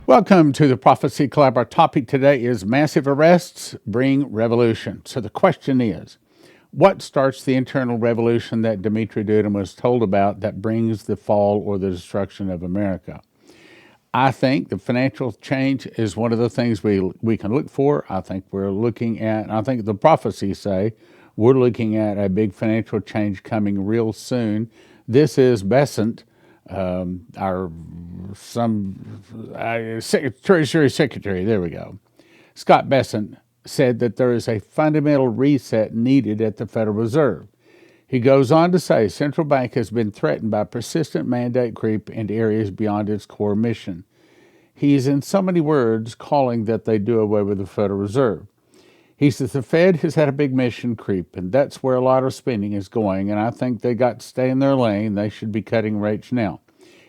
Welcome to the Prophecy Club. Our topic today is massive arrests bring revolution. So the question is, what starts the internal revolution that Dimitri Dudin was told about that brings the fall or the destruction of America? I think the financial change is one of the things we can look for. I think I think the prophecies say we're looking at a big financial change coming real soon. This is Besant, our Treasury Secretary. There we go. Scott Bessent said that there is a fundamental reset needed at the Federal Reserve. He goes on to say central bank has been threatened by persistent mandate creep into areas beyond its core mission. He's in so many words calling that they do away with the Federal Reserve. He says the Fed has had a big mission creep, and that's where a lot of spending is going, and I think they got to stay in their lane. They should be cutting rates now.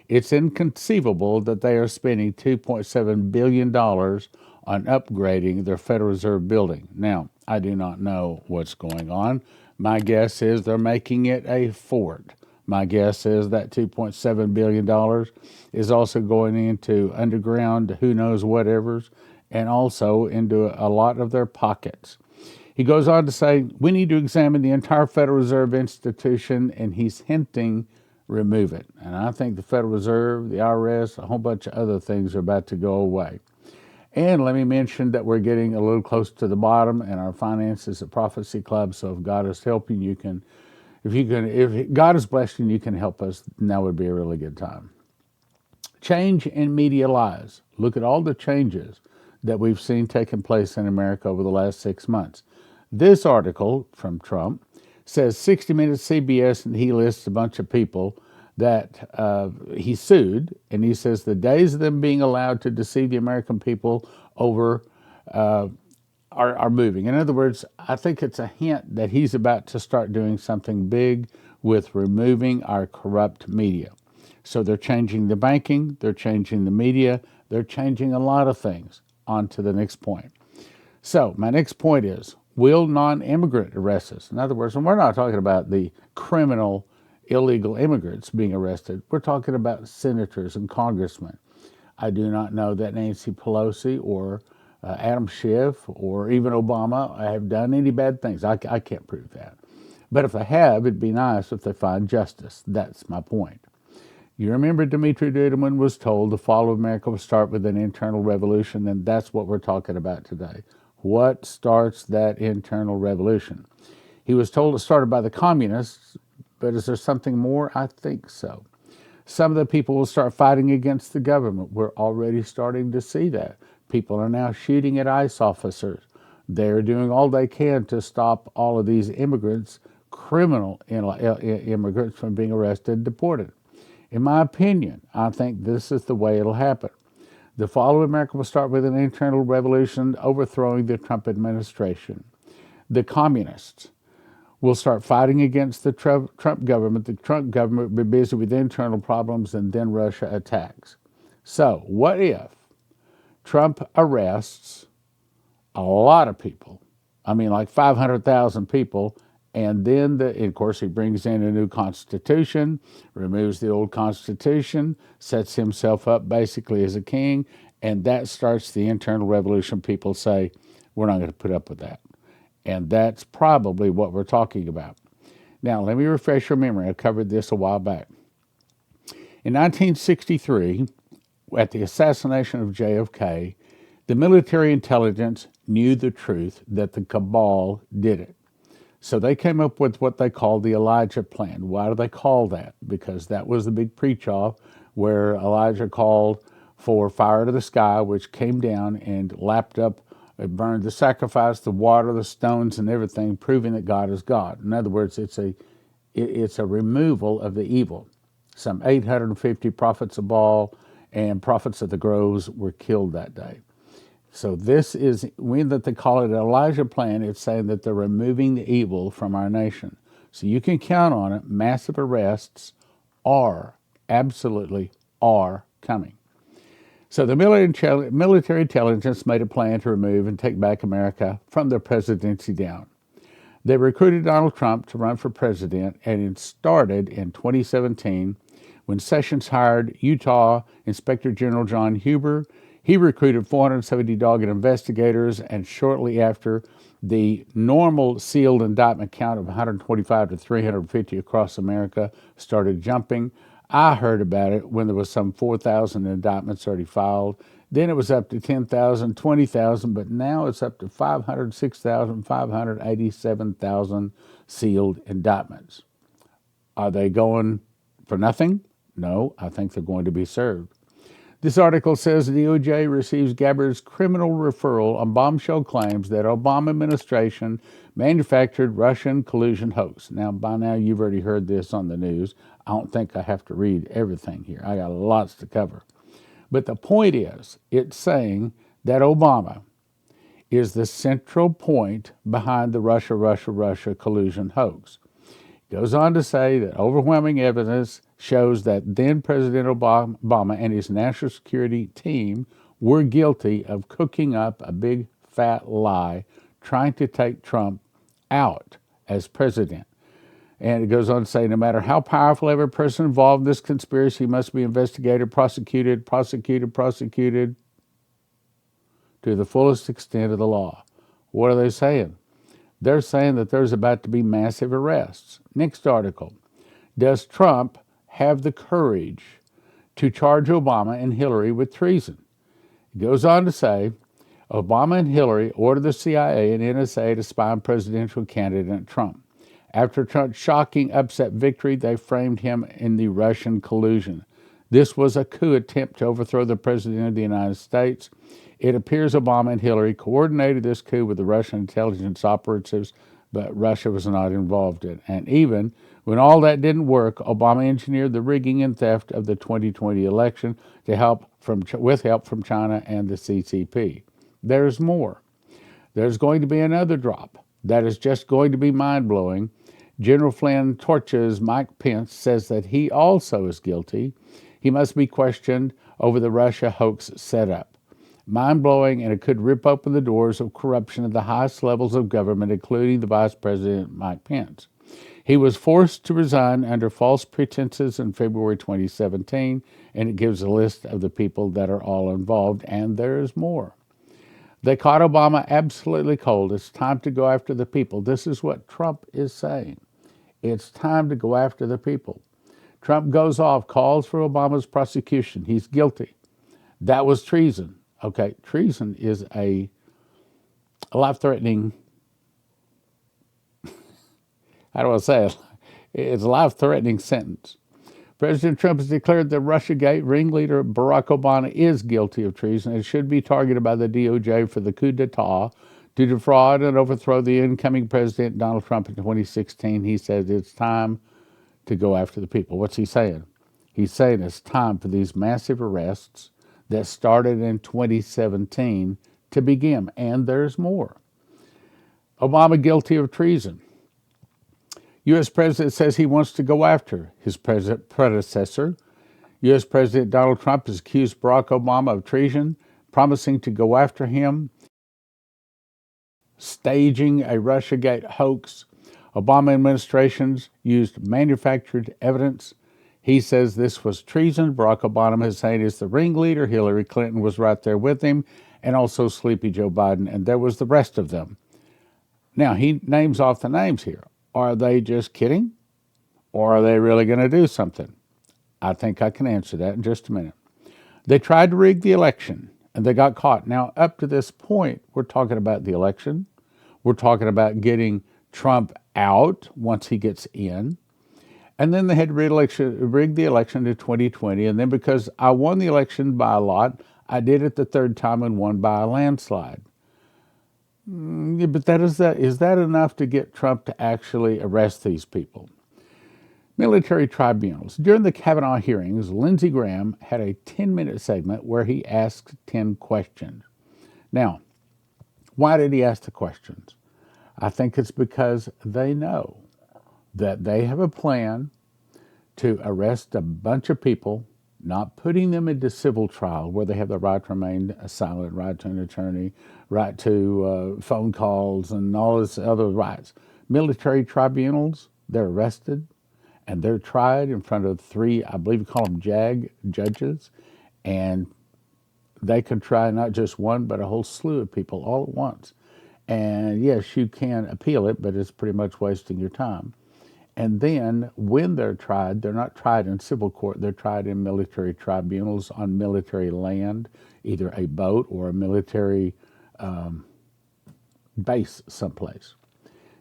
It's inconceivable that they are spending $2.7 billion on upgrading their Federal Reserve building. Now, I do not know what's going on. My guess is they're making it a fort. My guess is that $2.7 billion is also going into underground who knows whatevers and also into a lot of their pockets. He goes on to say, we need to examine the entire Federal Reserve institution, and he's hinting remove it. And I think the Federal Reserve, the IRS, a whole bunch of other things are about to go away. And let me mention that we're getting a little close to the bottom in our finances at Prophecy Club. So if God is helping, if God is blessing, you can help us. Now would be a really good time. Change in media lies. Look at all the changes that we've seen taking place in America over the last 6 months. This article from Trump says 60 Minutes CBS, and he lists a bunch of people that he sued, and he says the days of them being allowed to deceive the American people over are moving. In other words, I think it's a hint that he's about to start doing something big with removing our corrupt media. So they're changing the banking, they're changing the media, they're changing a lot of things. On to the next point. So my next point is, will non-immigrant arrest us? In other words, and we're not talking about the criminal, illegal immigrants being arrested. We're talking about senators and congressmen. I do not know that Nancy Pelosi or Adam Schiff or even Obama have done any bad things. I can't prove that. But if they have, it'd be nice if they find justice. That's my point. You remember Dimitri Duduman was told the fall of America will start with an internal revolution, and that's what we're talking about today. What starts that internal revolution? He was told it started by the communists, but is there something more? I think so. Some of the people will start fighting against the government. We're already starting to see that. People are now shooting at ICE officers. They're doing all they can to stop all of these immigrants, criminal immigrants, from being arrested and deported. In my opinion, I think this is the way it'll happen. The fall of America will start with an internal revolution overthrowing the Trump administration. The communists will start fighting against the Trump government. The Trump government will be busy with internal problems, and then Russia attacks. So, what if Trump arrests a lot of people? I mean, like 500,000 people. And then, of course, he brings in a new constitution, removes the old constitution, sets himself up basically as a king, and that starts the internal revolution. People say, we're not going to put up with that. And that's probably what we're talking about. Now, let me refresh your memory. I covered this a while back. In 1963, at the assassination of JFK, the military intelligence knew the truth that the cabal did it. So they came up with what they called the Elijah Plan. Why do they call that? Because that was the big preach-off where Elijah called for fire to the sky, which came down and lapped up, it burned the sacrifice, the water, the stones, and everything, proving that God is God. In other words, it's a removal of the evil. Some 850 prophets of Baal and prophets of the groves were killed that day. So this is, when that they call it an Elijah Plan, it's saying that they're removing the evil from our nation. So you can count on it. Massive arrests absolutely are coming. So the military intelligence made a plan to remove and take back America from their presidency down. They recruited Donald Trump to run for president, and it started in 2017 when Sessions hired Utah Inspector General John Huber. He recruited 470 dogged investigators, and shortly after, the normal sealed indictment count of 125 to 350 across America started jumping. I heard about it when there was some 4,000 indictments already filed. Then it was up to 10,000, 20,000, but now it's up to 506,000, 587,000 sealed indictments. Are they going for nothing? No, I think they're going to be served. This article says the DOJ receives Gabbard's criminal referral on bombshell claims that Obama administration manufactured Russian collusion hoax. Now, by now, you've already heard this on the news. I don't think I have to read everything here. I got lots to cover. But the point is, it's saying that Obama is the central point behind the Russia collusion hoax. It goes on to say that overwhelming evidence shows that then President Obama and his national security team were guilty of cooking up a big fat lie, trying to take Trump out as president. And it goes on to say, no matter how powerful every person involved in this conspiracy must be investigated, prosecuted to the fullest extent of the law. What are they saying? They're saying that there's about to be massive arrests. Next article. Does Trump have the courage to charge Obama and Hillary with treason? It goes on to say, Obama and Hillary ordered the CIA and NSA to spy on presidential candidate Trump. After Trump's shocking upset victory, they framed him in the Russian collusion. This was a coup attempt to overthrow the President of the United States. It appears Obama and Hillary coordinated this coup with the Russian intelligence operatives, but Russia was not involved in it. And even when all that didn't work, Obama engineered the rigging and theft of the 2020 election with help from China and the CCP. There's more. There's going to be another drop that is just going to be mind-blowing. General Flynn Torch's Mike Pence says that he also is guilty. He must be questioned over the Russia hoax setup. Mind-blowing, and it could rip open the doors of corruption at the highest levels of government, including the Vice President Mike Pence. He was forced to resign under false pretenses in February 2017, and it gives a list of the people that are all involved, and there's more. They caught Obama absolutely cold. It's time to go after the people. This is what Trump is saying. It's time to go after the people. Trump goes off, calls for Obama's prosecution. He's guilty. That was treason. Okay, treason is a life-threatening, how do I say it? It's a life-threatening sentence. President Trump has declared that Russiagate ringleader Barack Obama is guilty of treason and should be targeted by the DOJ for the coup d'etat to defraud and overthrow the incoming president, Donald Trump, in 2016. He says it's time to go after the people. What's he saying? He's saying it's time for these massive arrests that started in 2017 to begin. And there's more. Obama guilty of treason. U.S. President says he wants to go after his predecessor. U.S. President Donald Trump has accused Barack Obama of treason, promising to go after him, staging a Russiagate hoax. Obama administrations used manufactured evidence. He says this was treason. Barack Obama is saying it's the ringleader. Hillary Clinton was right there with him, and also Sleepy Joe Biden, and there was the rest of them. Now, he names off the names here. Are they just kidding? Or are they really going to do something? I think I can answer that in just a minute. They tried to rig the election, and they got caught. Now, up to this point, we're talking about the election. We're talking about getting Trump out once he gets in. And then they had rigged the election to 2020. And then because I won the election by a lot, I did it the third time and won by a landslide. Yeah, but is that enough to get Trump to actually arrest these people? Military tribunals. During the Kavanaugh hearings, Lindsey Graham had a 10-minute segment where he asked 10 questions. Now, why did he ask the questions? I think it's because they know that they have a plan to arrest a bunch of people, not putting them into civil trial where they have the right to remain silent, right to an attorney, right to phone calls, and all this other rights. Military tribunals, they're arrested, and they're tried in front of 3, I believe you call them JAG judges, and they could try not just one, but a whole slew of people all at once. And yes, you can appeal it, but it's pretty much wasting your time. And then when they're not tried in civil court, they're tried in military tribunals on military land, either a boat or a military base someplace.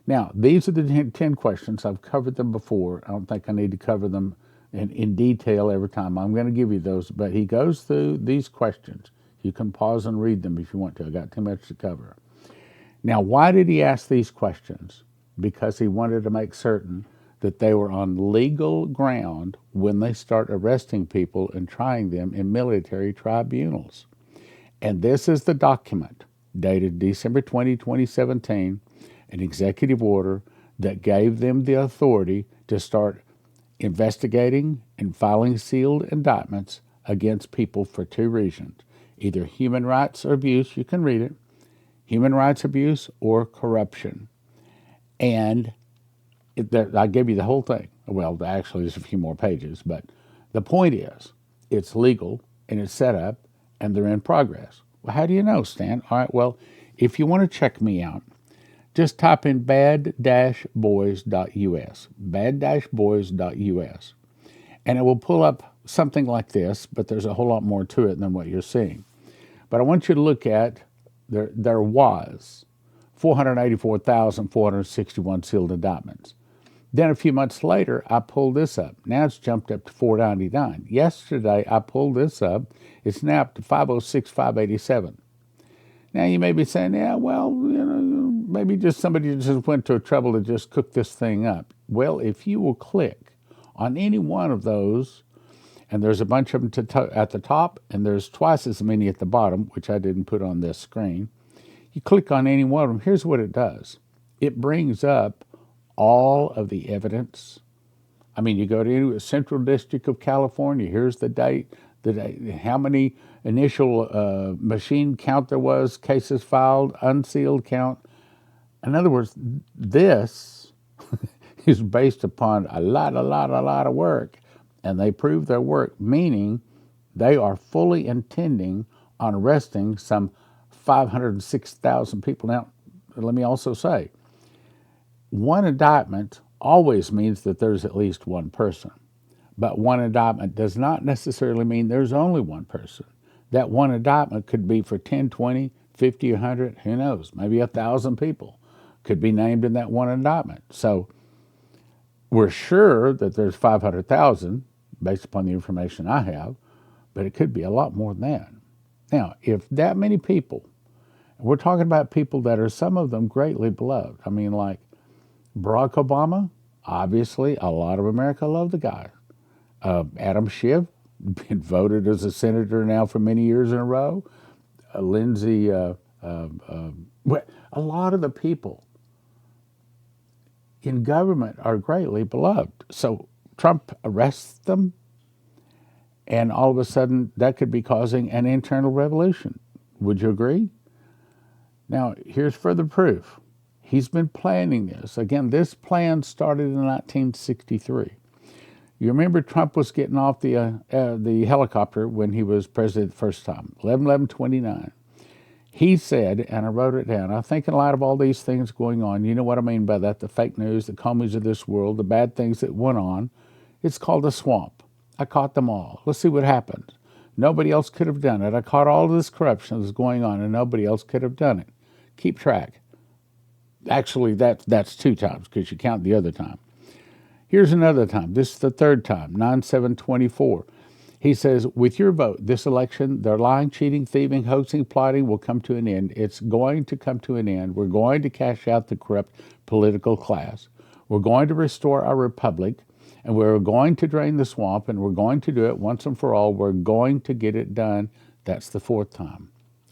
Now, these are the 10 questions. I've covered them before. I don't think I need to cover them in detail every time. I'm going to give you those, but he goes through these questions. You can pause and read them if you want to. I got too much to cover. Now, why did he ask these questions? Because he wanted to make certain that they were on legal ground when they start arresting people and trying them in military tribunals. And this is the document dated December 20, 2017, an executive order that gave them the authority to start investigating and filing sealed indictments against people for two reasons: either human rights abuse, you can read it, human rights abuse, or corruption. And I gave you the whole thing. Well, actually, there's a few more pages, but the point is, it's legal and it's set up and they're in progress. Well, how do you know, Stan? All right, well, if you want to check me out, just type in bad-boys.us, bad-boys.us, and it will pull up something like this, but there's a whole lot more to it than what you're seeing. But I want you to look at, there was 484,461 sealed indictments. Then a few months later, I pulled this up. Now it's jumped up to 499. Yesterday, I pulled this up. It's now up to 506,587. Now you may be saying, yeah, well, maybe just somebody just went to a trouble to just cook this thing up. Well, if you will click on any one of those, and there's a bunch of them at the top, and there's twice as many at the bottom, which I didn't put on this screen. You click on any one of them, here's what it does. It brings up all of the evidence. I mean, you go to Central District of California, here's the date, how many initial machine count there was, cases filed, unsealed count. In other words, this is based upon a lot of work, and they prove their work, meaning they are fully intending on arresting some 506,000 people. Now, let me also say, one indictment always means that there's at least one person. But one indictment does not necessarily mean there's only one person. That one indictment could be for 10, 20, 50, 100, who knows, maybe 1,000 people could be named in that one indictment. So we're sure that there's 500,000 based upon the information I have, but it could be a lot more than that. Now, if that many people, we're talking about people that are, some of them, greatly beloved. I mean, like Barack Obama, obviously, a lot of America love the guy. Adam Schiff, been voted as a senator now for many years in a row. Lindsey, a lot of the people in government are greatly beloved. So Trump arrests them, and all of a sudden that could be causing an internal revolution. Would you agree? Now, here's further proof. He's been planning this. Again, this plan started in 1963. You remember Trump was getting off the helicopter when he was president the first time, 11/11/29. He said, and I wrote it down, I think in light of all these things going on, you know what I mean by that, the fake news, the Comeys of this world, the bad things that went on, it's called a swamp. I caught them all. Let's see what happens. Nobody else could have done it. I caught all of this corruption that's going on, and nobody else could have done it. Keep track. Actually, that's 2 times because you count the other time. Here's another time. This is the 3rd time, 9/7/24. He says, with your vote, this election, their lying, cheating, thieving, hoaxing, plotting will come to an end. It's going to come to an end. We're going to cash out the corrupt political class. We're going to restore our republic, and we're going to drain the swamp, and we're going to do it once and for all. We're going to get it done. That's the 4th time.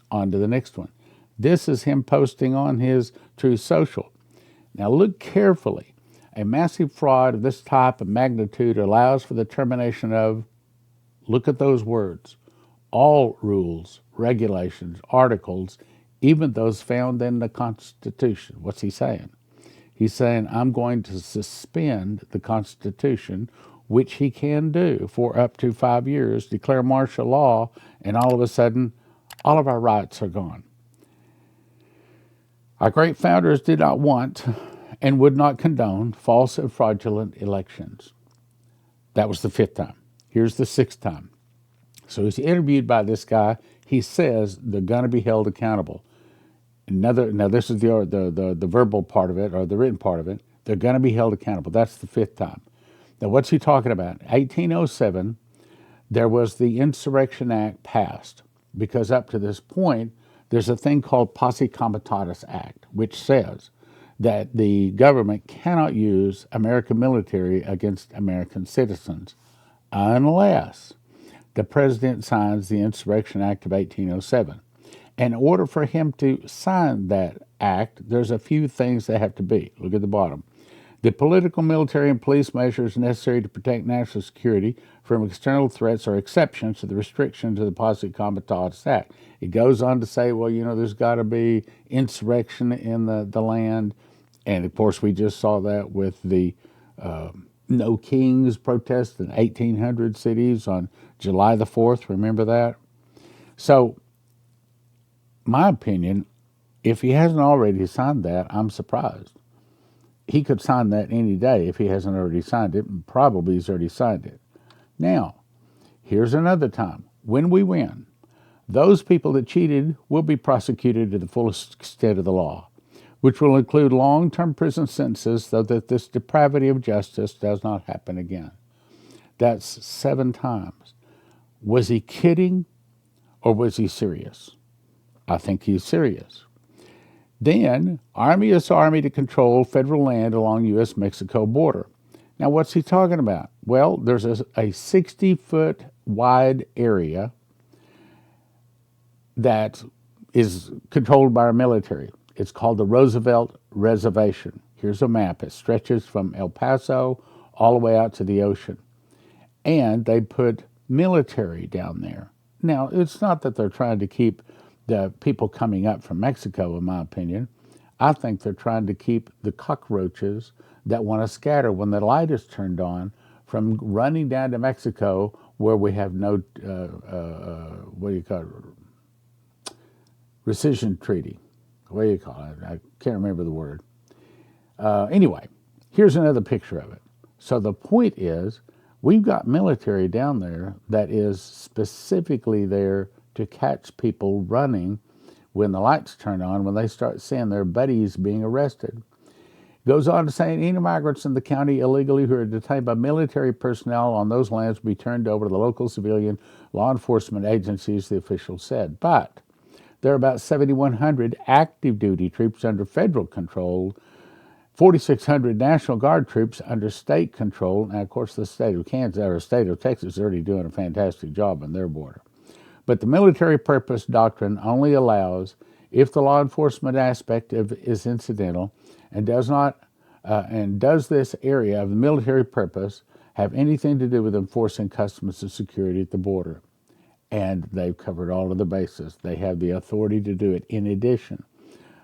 On to the next one. This is him posting on his Truth Social. Now look carefully. A massive fraud of this type of magnitude allows for the termination of, look at those words, all rules, regulations, articles, even those found in the Constitution. What's he saying? He's saying, I'm going to suspend the Constitution, which he can do for up to 5 years, declare martial law, and all of a sudden, All of our rights are gone. Our great founders did not want and would not condone false and fraudulent elections. That was the 5th time. Here's the 6th time. So he's interviewed by this guy. He says they're going to be held accountable. Now this is the verbal part of it, or the written part of it. They're going to be held accountable. That's the 5th time. Now what's he talking about? 1807, there was the Insurrection Act passed, because up to this point, there's a thing called Posse Comitatus Act, which says that the government cannot use American military against American citizens unless the president signs the Insurrection Act of 1807. In order for him to sign that act, there's a few things that have to be. Look at the bottom. The political, military, and police measures necessary to protect national security from external threats are exceptions to the restrictions of the Posse Comitatus Act. It goes on to say, well, there's got to be insurrection in the land. And, of course, we just saw that with the No Kings protest in 1800 cities on July the 4th. Remember that? So, my opinion, if he hasn't already signed that, I'm surprised. He could sign that any day if he hasn't already signed it, and probably he's already signed it. Now, here's another time. When we win, those people that cheated will be prosecuted to the fullest extent of the law, which will include long-term prison sentences so that this depravity of justice does not happen again. That's 7 times. Was he kidding or was he serious? I think he's serious. Then, Army is Army to control federal land along U.S.-Mexico border. Now, what's he talking about? Well, there's a 60-foot wide area that is controlled by our military. It's called the Roosevelt Reservation. Here's a map. It stretches from El Paso all the way out to the ocean. And they put military down there. Now, it's not that they're trying to keep the people coming up from Mexico, in my opinion. I think they're trying to keep the cockroaches that want to scatter when the light is turned on from running down to Mexico, where we have no, what do you call it, rescission treaty. What do you call it? I can't remember the word. Anyway, here's another picture of it. So the point is, we've got military down there that is specifically there to catch people running when the lights turn on, when they start seeing their buddies being arrested. Goes on to say, any migrants in the county illegally who are detained by military personnel on those lands will be turned over to the local civilian law enforcement agencies, the official said. But there are about 7,100 active duty troops under federal control, 4,600 National Guard troops under state control. Now, of course, the state of Kansas or the state of Texas is already doing a fantastic job on their border. But the military purpose doctrine only allows if the law enforcement aspect is incidental and does this area of the military purpose have anything to do with enforcing customs and security at the border. And they've covered all of the bases. They have the authority to do it. In addition,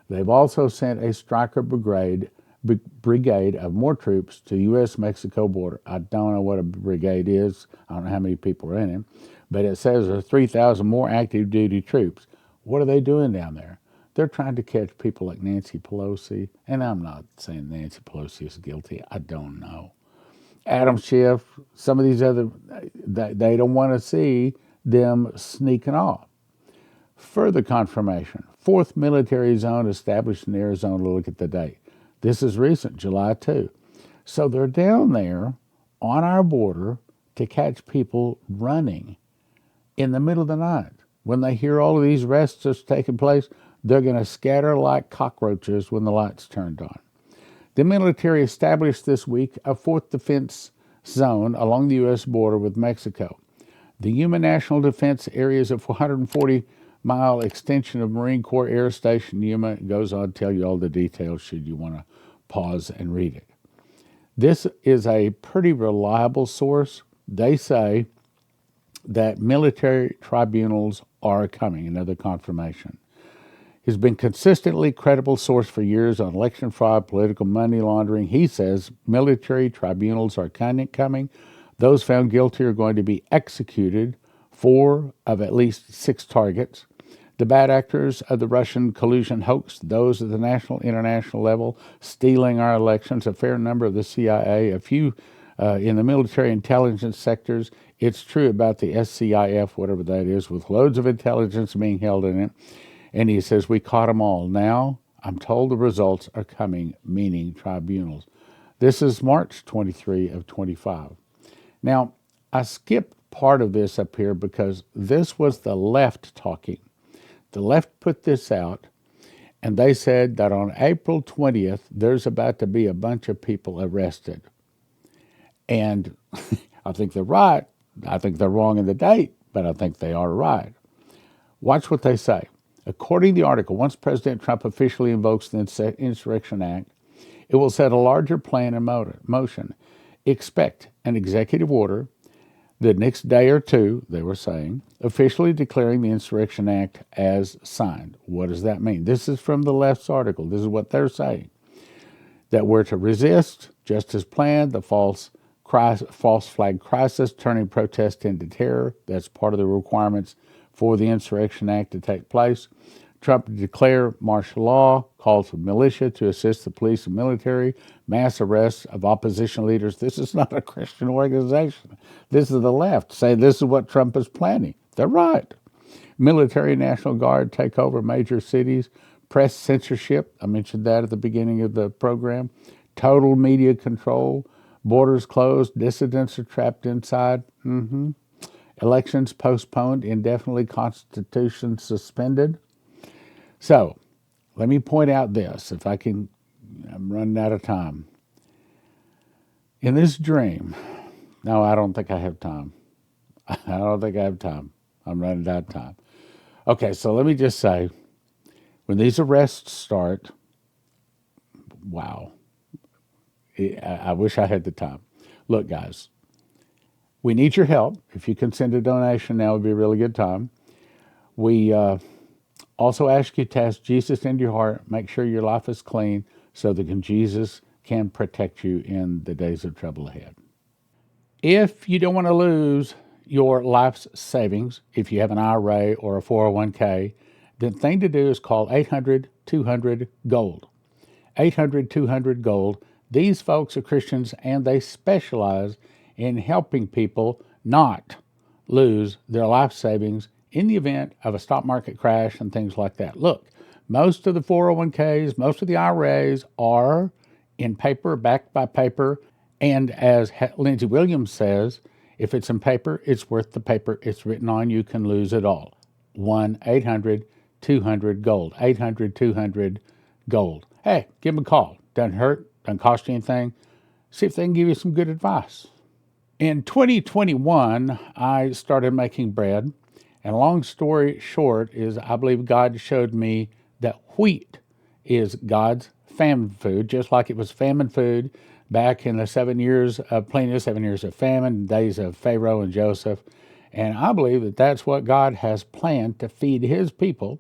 they've also sent a striker brigade of more troops to the U.S.-Mexico border. I don't know what a brigade is. I don't know how many people are in it. But it says there's 3,000 more active duty troops. What are they doing down there? They're trying to catch people like Nancy Pelosi. And I'm not saying Nancy Pelosi is guilty. I don't know. Adam Schiff, some of these other, they don't want to see them sneaking off. Further confirmation. 4th military zone established in Arizona. Look at the date. This is recent, July 2. So they're down there on our border to catch people running in the middle of the night. When they hear all of these arrests that's taking place, they're going to scatter like cockroaches when the light's turned on. The military established this week a 4th defense zone along the U.S. border with Mexico. The Yuma National Defense Area is a 440-mile extension of Marine Corps Air Station Yuma. It goes on to tell you all the details should you want to pause and read it. This is a pretty reliable source. They say that military tribunals are coming, another confirmation. He's been consistently credible source for years on election fraud, political money laundering. He says military tribunals are coming. Those found guilty are going to be executed, 4 of at least 6 targets. The bad actors of the Russian collusion hoax, those at the national, international level, stealing our elections, a fair number of the CIA, a few in the military intelligence sectors. It's true about the SCIF, whatever that is, with loads of intelligence being held in it. And he says, we caught them all. Now, I'm told the results are coming, meaning tribunals. This is March 23 of 25. Now, I skipped part of this up here because this was the left talking. The left put this out, and they said that on April 20th, there's about to be a bunch of people arrested. And I think they're right. I think they're wrong in the date, but I think they are right. Watch what they say. According to the article, once President Trump officially invokes the Insurrection Act, it will set a larger plan in motion. Expect an executive order the next day or two, they were saying, officially declaring the Insurrection Act as signed. What does that mean? This is from the left's article. This is what they're saying. That we're to resist, just as planned, the false flag crisis, turning protest into terror. That's part of the requirements for the Insurrection Act to take place. Trump to declare martial law, calls for militia to assist the police and military, mass arrests of opposition leaders. This is not a Christian organization. This is the left saying this is what Trump is planning. They're right. Military National Guard take over major cities, press censorship. I mentioned that at the beginning of the program. Total media control, borders closed, dissidents are trapped inside. Elections postponed indefinitely, Constitution suspended. So, let me point out this, if I can, I'm running out of time. In this dream, no, I don't think I have time. I don't think I have time. I'm running out of time. Okay, so let me just say, when these arrests start, wow, I wish I had the time. Look, guys, we need your help. If you can send a donation, now would be a really good time. We also ask you to ask Jesus into your heart. Make sure your life is clean so that Jesus can protect you in the days of trouble ahead. If you don't want to lose your life's savings, if you have an IRA or a 401k, the thing to do is call 800-200-GOLD. 800-200-GOLD. These folks are Christians, and they specialize in helping people not lose their life savings in the event of a stock market crash and things like that. Look, most of the 401ks, most of the IRAs are in paper, backed by paper, and as Lindsey Williams says, if it's in paper, it's worth the paper it's written on. You can lose it all. 1-800-200-GOLD. 800-200-GOLD. Hey, give them a call. Doesn't hurt, doesn't cost you anything. See if they can give you some good advice. In 2021, I started making bread. And long story short is I believe God showed me that wheat is God's famine food, just like it was famine food back in the 7 years of plenty, 7 years of famine, days of Pharaoh and Joseph. And I believe that that's what God has planned to feed his people.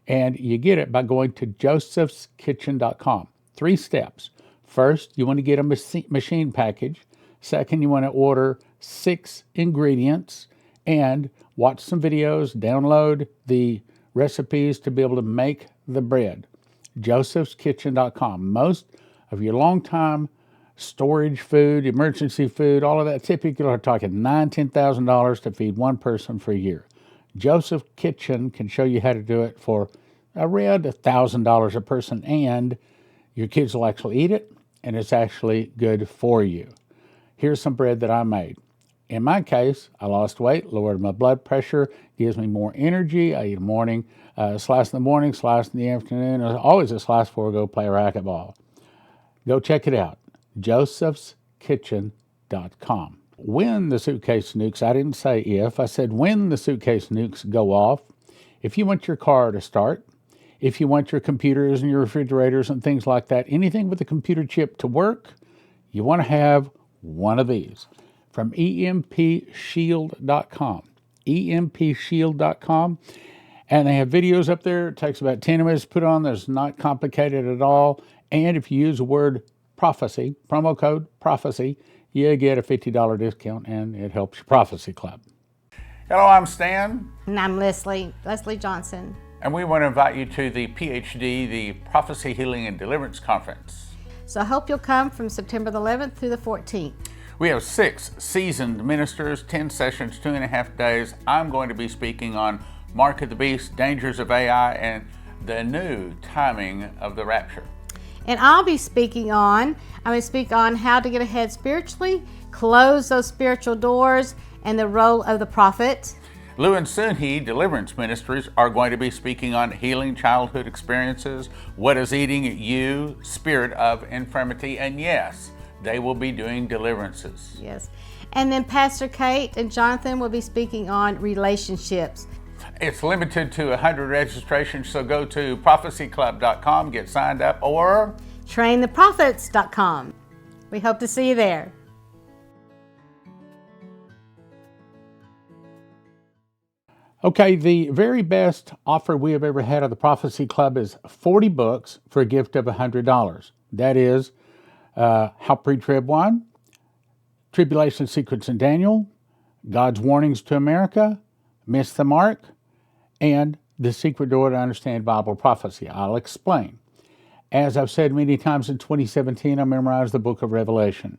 And you get it by going to josephskitchen.com. 3 steps. First, you want to get a machine package. Second, you want to order 6 ingredients and watch some videos, download the recipes to be able to make the bread. josephskitchen.com. Most of your long-time storage food, emergency food, all of that, typically are talking $9,000, $10,000 to feed one person for a year. Joseph Kitchen can show you how to do it for around $1,000 a person, and your kids will actually eat it, and it's actually good for you. Here's some bread that I made. In my case, I lost weight, lowered my blood pressure, gives me more energy. I eat a morning, slice in the morning, slice in the afternoon. Always a slice before I go play racquetball. Go check it out, josephskitchen.com. When the suitcase nukes, I didn't say if, I said when the suitcase nukes go off, if you want your car to start, if you want your computers and your refrigerators and things like that, anything with a computer chip to work, you want to have one of these. From EMPShield.com. EMPShield.com. And they have videos up there. It takes about 10 minutes to put on. It's not complicated at all. And if you use the word prophecy, promo code prophecy, you get a $50 discount, and it helps your prophecy club. Hello, I'm Stan. And I'm Leslie Johnson. And we want to invite you to the PHD, the Prophecy, Healing, and Deliverance Conference. So I hope you'll come from September the 11th through the 14th. We have 6 seasoned ministers, 10 sessions, 2.5 days. I'm going to be speaking on Mark of the Beast, dangers of AI, and the new timing of the rapture. And I'm going to speak on how to get ahead spiritually, close those spiritual doors, and the role of the prophet. Lou and Sunhee Deliverance Ministries are going to be speaking on healing childhood experiences, what is eating you, spirit of infirmity, and yes, they will be doing deliverances. Yes. And then Pastor Kate and Jonathan will be speaking on relationships. It's limited to 100 registrations, so go to prophecyclub.com, get signed up, or traintheprophets.com. We hope to see you there. Okay, the very best offer we have ever had at the Prophecy Club is 40 books for a gift of $100. That is How Pre-Trib Won, Tribulation Secrets in Daniel, God's Warnings to America, Miss the Mark, and The Secret Door to Understand Bible Prophecy. I'll explain. As I've said many times, in 2017, I memorized the book of Revelation.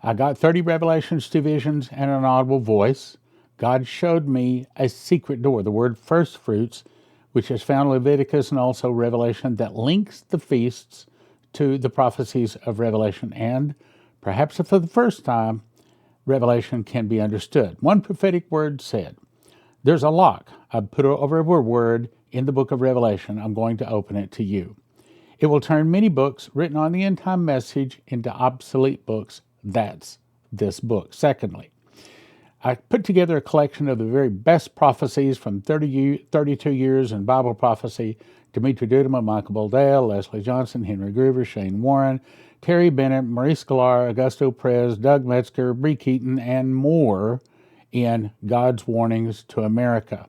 I got 30 revelations, 2 visions, and an audible voice. God showed me a secret door, the word first fruits, which is found in Leviticus and also Revelation, that links the feasts to the prophecies of Revelation. And perhaps for the first time, Revelation can be understood. One prophetic word said, there's a lock. I put over a word in the book of Revelation. I'm going to open it to you. It will turn many books written on the end time message into obsolete books. That's this book. Secondly, I put together a collection of the very best prophecies from 32 years in Bible prophecy: Dimitri Duduman, Michael Boldale, Leslie Johnson, Henry Groover, Shane Warren, Terry Bennett, Maurice Sklar, Augusto Perez, Doug Metzger, Bree Keaton, and more in God's Warnings to America.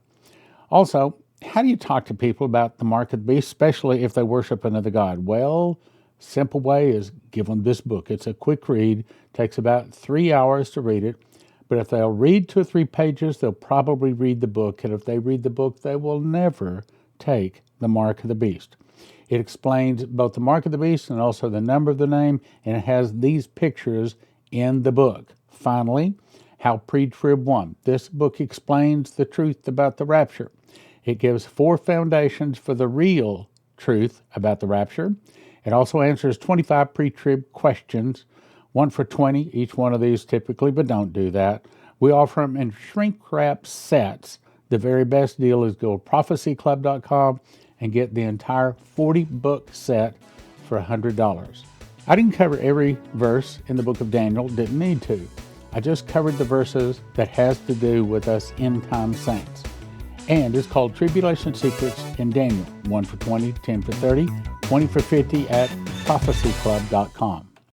Also, how do you talk to people about the mark of the beast, especially if they worship another god? Well, simple way is give them this book. It's a quick read, takes about 3 hours to read it. But if they'll read 2 or 3 pages, they'll probably read the book. And if they read the book, they will never take the mark of the beast. It explains both the mark of the beast and also the number of the name, and it has these pictures in the book. Finally, How Pre-Trib Won. This book explains the truth about the rapture. It gives 4 foundations for the real truth about the rapture. It also answers 25 pre-trib questions, 1 for $20, each one of these typically, but don't do that. We offer them in shrink-wrap sets. The very best deal is go to prophecyclub.com and get the entire 40-book set for $100. I didn't cover every verse in the book of Daniel, didn't need to. I just covered the verses that has to do with us end-time saints. And it's called Tribulation Secrets in Daniel, 1 for $20, 10 for $30, 20 for $50 at prophecyclub.com.